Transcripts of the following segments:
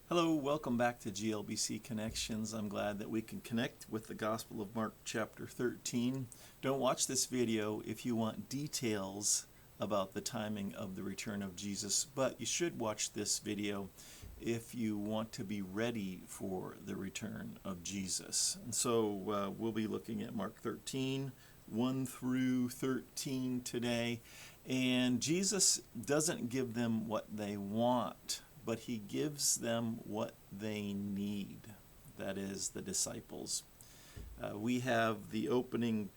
Hello, welcome back to GLBC Connections. I'm glad that we can connect with the Gospel of Mark chapter 13. Don't watch this video if you want details about the timing of the return of Jesus, but you should watch this video if you want to be ready for the return of Jesus. And so we'll be looking at Mark 13, 1 through 13 today. And Jesus doesn't give them what they want, but he gives them what they need. That is, the disciples. We have the opening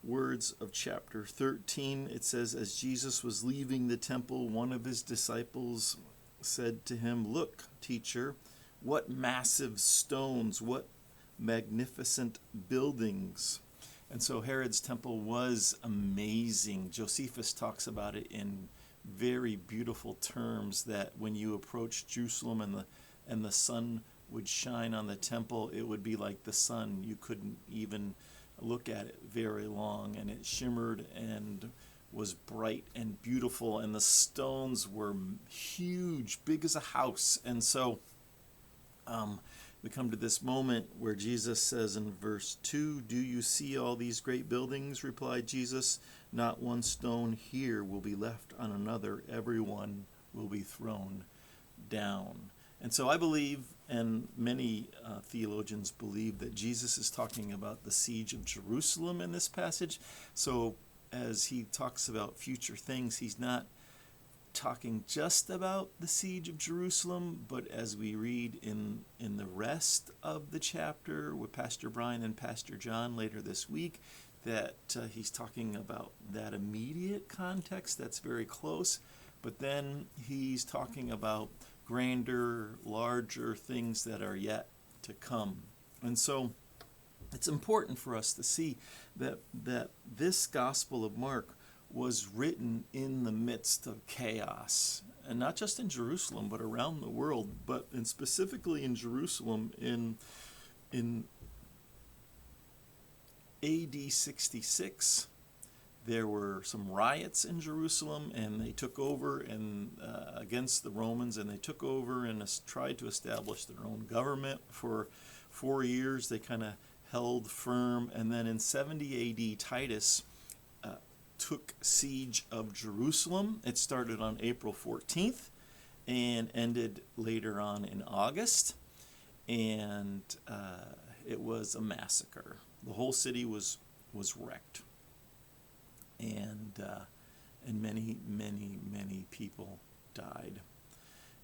words of chapter 13. It says, as Jesus was leaving the temple, one of his disciples said to him, "Look, teacher, what massive stones, what magnificent buildings." And so Herod's temple was amazing. Josephus talks about it in very beautiful terms, that when you approach Jerusalem and the sun would shine on the temple, it would be like the sun. You couldn't even look at it very long, and it shimmered and was bright and beautiful, and the stones were huge, big as a house. And so we come to this moment where Jesus says in verse 2, "Do you see all these great buildings?" replied Jesus. "Not one stone here will be left on another. Everyone will be thrown down." And so I believe, and many theologians believe, that Jesus is talking about the siege of Jerusalem in this passage. So as he talks about future things, he's not talking just about the siege of Jerusalem, but as we read in the rest of the chapter with Pastor Brian and Pastor John later this week, that he's talking about that immediate context that's very close, but then he's talking about grander, larger things that are yet to come. And so it's important for us to see that this Gospel of Mark was written in the midst of chaos, and not just in Jerusalem but around the world, and specifically in Jerusalem in AD 66. There were some riots in Jerusalem, and they took over against the Romans, and they took over and tried to establish their own government. For 4 years they kind of held firm, and then in 70 AD Titus took siege of Jerusalem. It started on April 14th and ended later on in August, and it was a massacre. The whole city was wrecked, and many people died.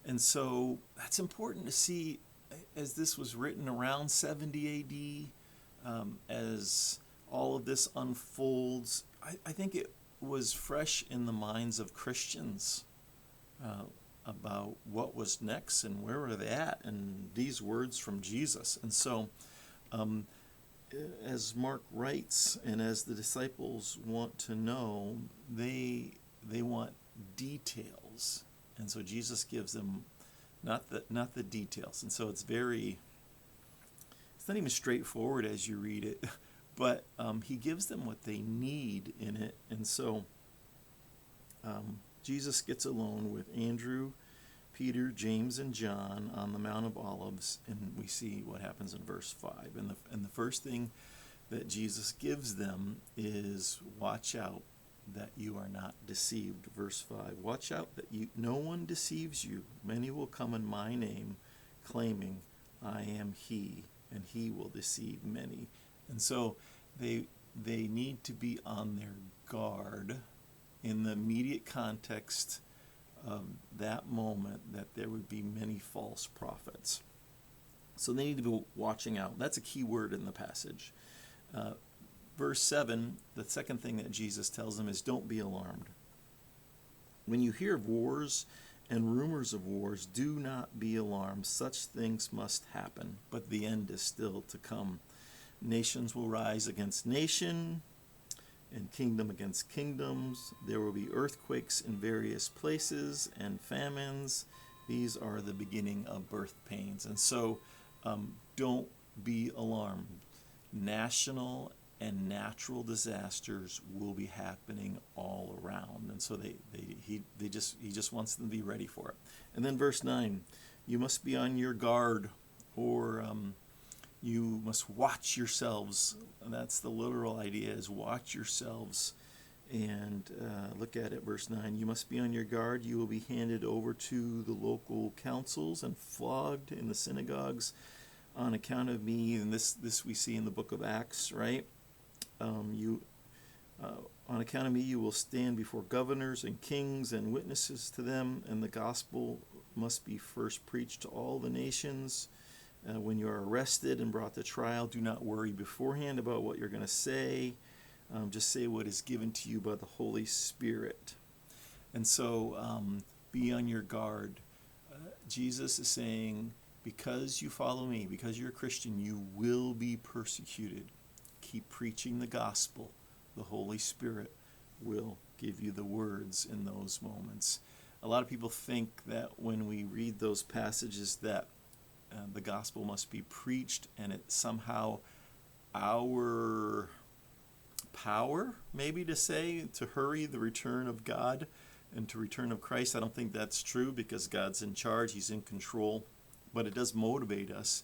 And so that's important to see, as this was written around 70 AD, as all of this unfolds. I think it was fresh in the minds of Christians about what was next and where are they at, and these words from Jesus. And so as Mark writes, and as the disciples want to know, they want details. And so Jesus gives them not the details. And so it's not even straightforward as you read it, but he gives them what they need in it. And so Jesus gets alone with Andrew, Peter, James, and John on the Mount of Olives, and we see what happens in verse 5. And the first thing that Jesus gives them is, watch out that you are not deceived. Verse 5, watch out that no one deceives you. Many will come in my name, claiming, I am he, and he will deceive many. And so they need to be on their guard in the immediate context of that moment, that there would be many false prophets. So they need to be watching out. That's a key word in the passage. Verse 7, the second thing that Jesus tells them is, don't be alarmed. When you hear of wars and rumors of wars, do not be alarmed. Such things must happen, but the end is still to come. Nations will rise against nation, and kingdom against kingdoms. There will be earthquakes in various places and famines. These are the beginning of birth pains. And so don't be alarmed. National and natural disasters will be happening all around. And so he just wants them to be ready for it. And then verse 9, you must be on your guard, or you must watch yourselves. That's the literal idea, is watch yourselves. And look at it, verse 9. You must be on your guard. You will be handed over to the local councils and flogged in the synagogues on account of me. And this we see in the book of Acts, right? On account of me, you will stand before governors and kings and witnesses to them, and the gospel must be first preached to all the nations. When you are arrested and brought to trial, do not worry beforehand about what you're going to say. Just say what is given to you by the Holy Spirit. And so be on your guard. Jesus is saying, because you follow me, because you're a Christian, you will be persecuted. Keep preaching the gospel. The Holy Spirit will give you the words in those moments. A lot of people think that when we read those passages that the gospel must be preached, and it's somehow our power, maybe, to say, to hurry the return of God and to return of Christ. I don't think that's true, because God's in charge, he's in control. But it does motivate us,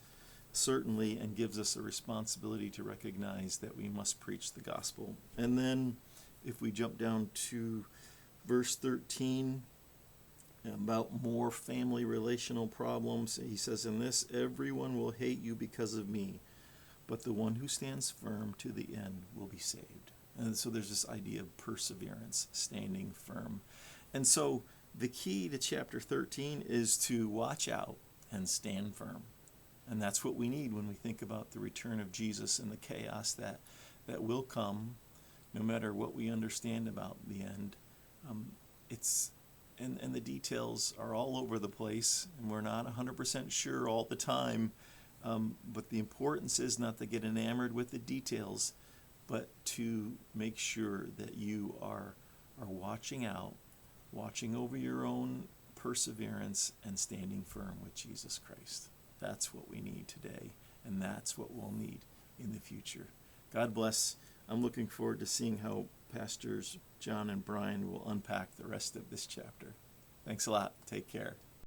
certainly, and gives us a responsibility to recognize that we must preach the gospel. And then if we jump down to verse 13, about more family relational problems, he says, in this, everyone will hate you because of me, but the one who stands firm to the end will be saved. And so there's this idea of perseverance, standing firm. And so the key to chapter 13 is to watch out and stand firm. And that's what we need when we think about the return of Jesus and the chaos that will come, no matter what we understand about the end. And the details are all over the place, and we're not 100% sure all the time. But the importance is not to get enamored with the details, but to make sure that you are watching out, watching over your own perseverance, and standing firm with Jesus Christ. That's what we need today, and that's what we'll need in the future. God bless. I'm looking forward to seeing how Pastors John and Brian will unpack the rest of this chapter. Thanks a lot. Take care.